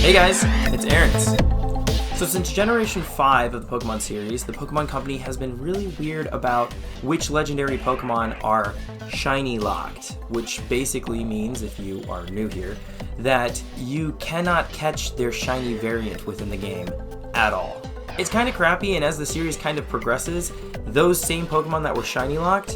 Hey guys, it's Aerance. So since Generation 5 of the Pokemon series, the Pokemon Company has been really weird about which legendary Pokemon are shiny locked, which basically means, if you are new here, that you cannot catch their shiny variant within the game at all. It's kind of crappy, and as the series kind of progresses, those same Pokemon that were shiny locked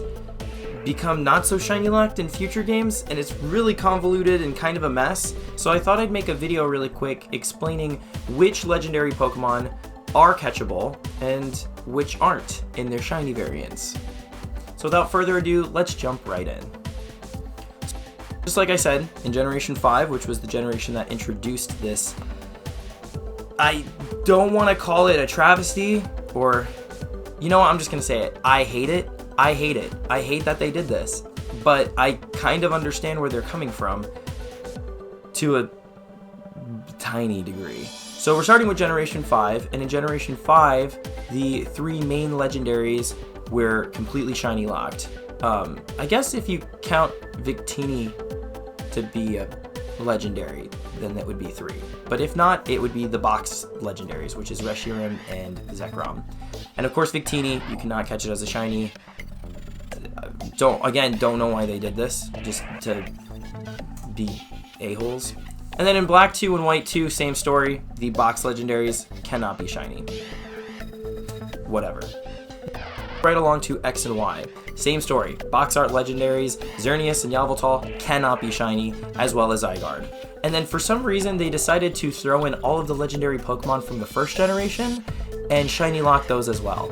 become not so shiny locked in future games, and it's really convoluted and kind of a mess. So I thought I'd make a video really quick explaining which legendary Pokemon are catchable and which aren't in their shiny variants. So without further ado, let's jump right in. Just like I said, in Generation 5, which was the generation that introduced this, I don't want to call it a travesty, or, you know what, I'm just going to say it. I hate it. I hate it. I hate that they did this, but I kind of understand where they're coming from to a tiny degree. So we're starting with Generation 5, and in Generation 5, the three main legendaries were completely shiny locked. I guess if you count Victini to be a legendary, then that would be 3. But if not, it would be the box legendaries, which is Reshiram and Zekrom. And of course Victini, you cannot catch it as a shiny. Don't know why they did this, just to be a-holes. And then in Black 2 and White 2, same story. The box legendaries cannot be shiny. Whatever. Right along to X and Y. Same story. Box art legendaries, Xerneas and Yveltal cannot be shiny, as well as Zygarde. And then for some reason, they decided to throw in all of the legendary Pokemon from the first generation and shiny lock those as well.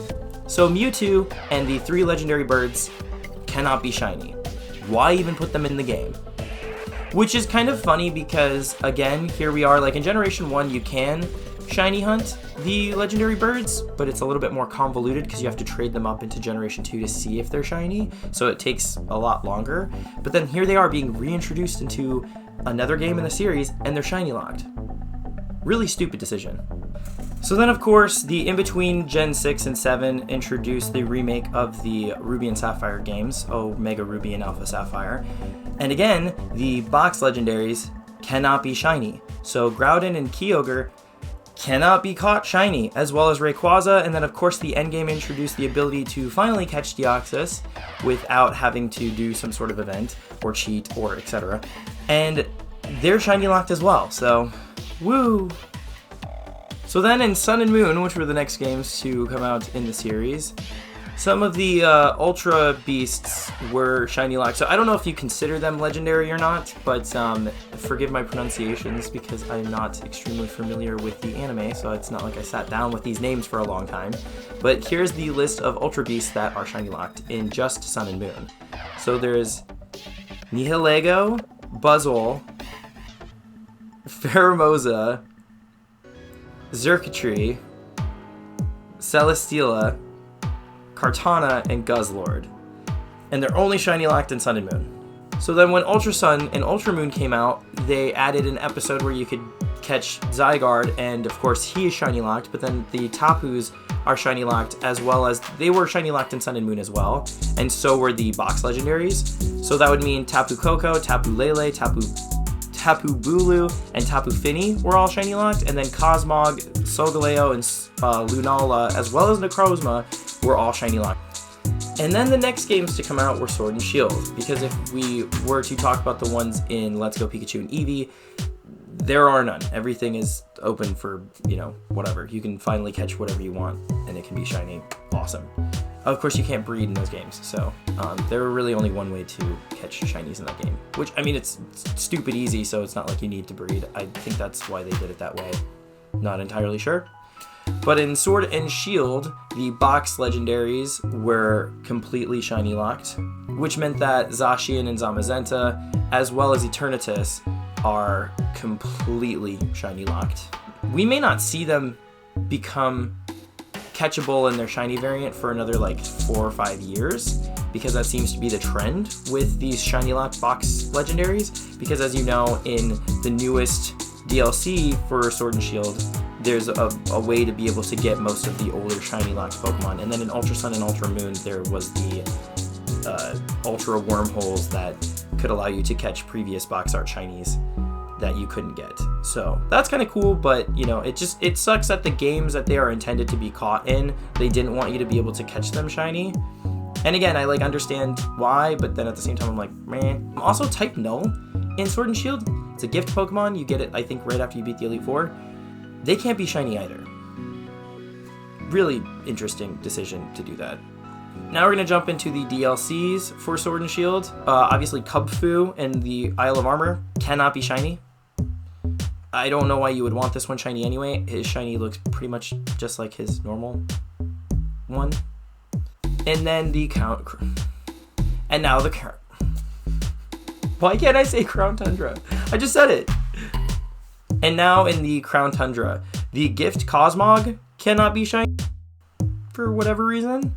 So Mewtwo and the 3 legendary birds cannot be shiny. Why even put them in the game? Which is kind of funny because, again, here we are, like in Generation 1, you can shiny hunt the legendary birds, but it's a little bit more convoluted because you have to trade them up into Generation 2 to see if they're shiny, so it takes a lot longer. But then here they are being reintroduced into another game in the series, and they're shiny locked. Really stupid decision. So then, of course, the in-between Gen 6 and 7 introduced the remake of the Ruby and Sapphire games, Omega Ruby and Alpha Sapphire. And again, the box legendaries cannot be shiny. So Groudon and Kyogre cannot be caught shiny, as well as Rayquaza. And then, of course, the endgame introduced the ability to finally catch Deoxys without having to do some sort of event, or cheat, or etc. And they're shiny locked as well, so woo! So then in Sun and Moon, which were the next games to come out in the series, some of the Ultra Beasts were shiny locked. So I don't know if you consider them legendary or not, but forgive my pronunciations because I'm not extremely familiar with the anime, so it's not like I sat down with these names for a long time. But here's the list of Ultra Beasts that are shiny locked in just Sun and Moon. So there's Nihilego, Buzzwole, Pheromosa, Xurkitree, Celesteela, Kartana, and Guzzlord. And they're only shiny locked in Sun and Moon. So then when Ultra Sun and Ultra Moon came out, they added an episode where you could catch Zygarde, and of course he is shiny locked, but then the Tapus are shiny locked, as well as they were shiny locked in Sun and Moon as well, and so were the box legendaries. So that would mean Tapu Koko, Tapu Lele, Tapu Bulu, and Tapu Fini were all shiny locked, and then Cosmog, Solgaleo, and Lunala, as well as Necrozma, were all shiny locked. And then the next games to come out were Sword and Shield, because if we were to talk about the ones in Let's Go Pikachu and Eevee, there are none. Everything is open for, whatever. You can finally catch whatever you want, and it can be shiny. Awesome. Of course, you can't breed in those games, so there were really only one way to catch shinies in that game. Which, it's stupid easy, so it's not like you need to breed. I think that's why they did it that way. Not entirely sure. But in Sword and Shield, the box legendaries were completely shiny locked, which meant that Zacian and Zamazenta, as well as Eternatus, are completely shiny locked. We may not see them become catchable in their shiny variant for another 4 or 5 years, because that seems to be the trend with these shiny locked box legendaries, because as you know, in the newest DLC for Sword and Shield, there's a way to be able to get most of the older shiny locked Pokemon, and then in Ultra Sun and Ultra Moon there was the Ultra Wormholes that could allow you to catch previous box art shinies that you couldn't get. So that's kind of cool, but you know, it sucks that the games that they are intended to be caught in, they didn't want you to be able to catch them shiny. And again, I like understand why, but then at the same time I'm like, meh. Also, type Null in Sword and Shield, it's a gift Pokemon. You get it, I think, right after you beat the Elite Four. They can't be shiny either. Really interesting decision to do that. Now we're going to jump into the DLCs for Sword and Shield. Obviously, Kubfu and the Isle of Armor cannot be shiny. I don't know why you would want this one shiny anyway. His shiny looks pretty much just like his normal one. And then the and now the why can't I say Crown Tundra? I just said it. And now in the Crown Tundra, the Gift Cosmog cannot be shiny for whatever reason.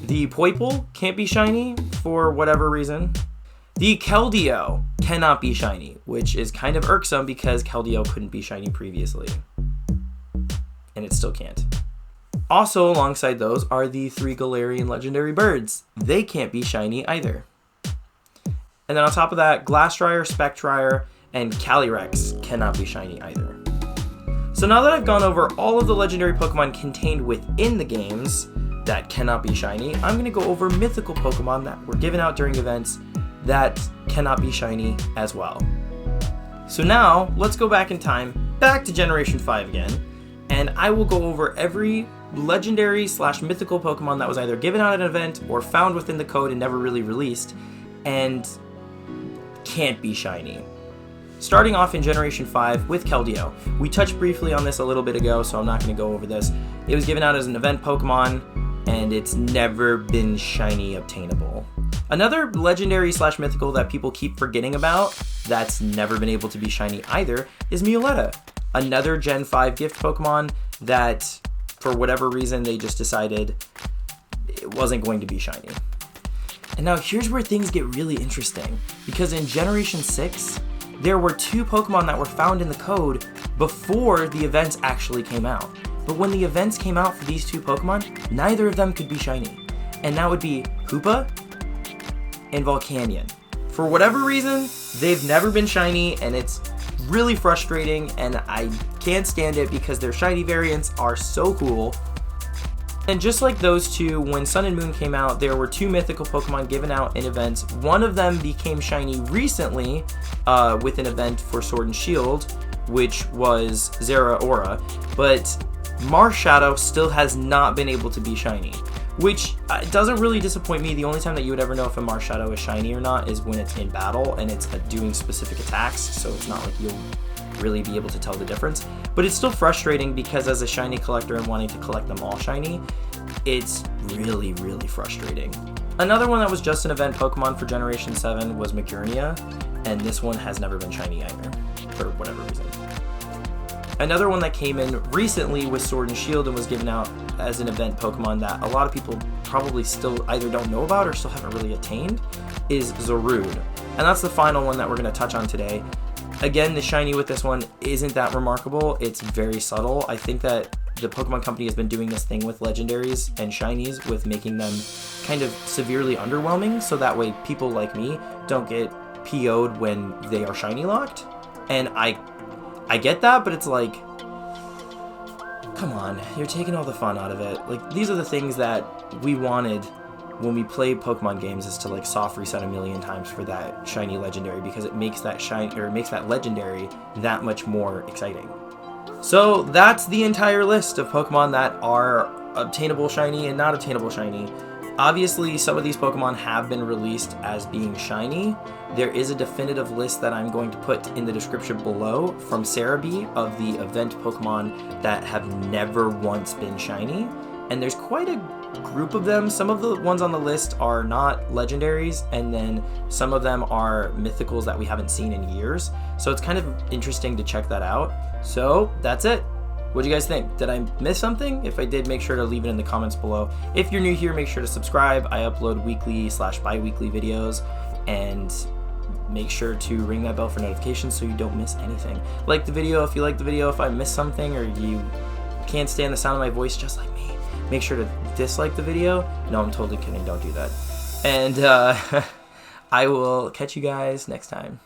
The Poipole can't be shiny for whatever reason. The Keldeo cannot be shiny, which is kind of irksome because Keldeo couldn't be shiny previously. And it still can't. Also alongside those are the 3 Galarian legendary birds. They can't be shiny either. And then on top of that, Glastrier, Spectrier, and Calyrex cannot be shiny either. So now that I've gone over all of the legendary Pokemon contained within the games that cannot be shiny, I'm going to go over mythical Pokemon that were given out during events that cannot be shiny as well. So now, let's go back in time, back to Generation 5 again, and I will go over every legendary / mythical Pokemon that was either given out at an event or found within the code and never really released, and can't be shiny. Starting off in Generation 5 with Keldeo. We touched briefly on this a little bit ago, so I'm not going to go over this. It was given out as an event Pokemon, and it's never been shiny obtainable. Another legendary / mythical that people keep forgetting about that's never been able to be shiny either is Mioletta. Another Gen 5 gift Pokemon that, for whatever reason, they just decided it wasn't going to be shiny. And now here's where things get really interesting, because in Generation 6, there were 2 Pokemon that were found in the code before the events actually came out. But when the events came out for these 2 Pokemon, neither of them could be shiny. And that would be Hoopa and Volcanion. For whatever reason, they've never been shiny, and it's really frustrating, and I can't stand it because their shiny variants are so cool. And just like those 2, when Sun and Moon came out, there were 2 mythical Pokemon given out in events. One of them became shiny recently with an event for Sword and Shield, which was Zeraora, but Marshadow still has not been able to be shiny, which doesn't really disappoint me. The only time that you would ever know if a Marshadow is shiny or not is when it's in battle and it's doing specific attacks, so it's not like you'll really be able to tell the difference. But it's still frustrating because as a shiny collector and wanting to collect them all shiny, it's really, really frustrating. Another one that was just an event Pokemon for Generation 7 was Magearnia, and this one has never been shiny either, for whatever reason. Another one that came in recently with Sword and Shield and was given out as an event Pokemon that a lot of people probably still either don't know about or still haven't really attained is Zarude. And that's the final one that we're going to touch on today. Again, the shiny with this one isn't that remarkable. It's very subtle. I think that the Pokemon Company has been doing this thing with legendaries and shinies with making them kind of severely underwhelming, so that way people like me don't get PO'd when they are shiny locked. And I get that, but it's like, come on, you're taking all the fun out of it. Like, these are the things that we wanted when we play Pokemon games, is to like soft reset a million times for that shiny legendary, because it makes that makes that legendary that much more exciting. So that's the entire list of Pokemon that are obtainable shiny and not obtainable shiny. Obviously, some of these Pokemon have been released as being shiny. There is a definitive list that I'm going to put in the description below from Cerebi of the event Pokemon that have never once been shiny. And there's quite a group of them. Some of the ones on the list are not legendaries, and then some of them are mythicals that we haven't seen in years. So it's kind of interesting to check that out. So that's it. What do you guys think? Did I miss something? If I did, make sure to leave it in the comments below. If you're new here, make sure to subscribe. I upload weekly / bi-weekly videos, and make sure to ring that bell for notifications so you don't miss anything. Like the video if you like the video. If I missed something or you can't stand the sound of my voice just like me, make sure to dislike the video. No, I'm totally kidding. Don't do that. And I will catch you guys next time.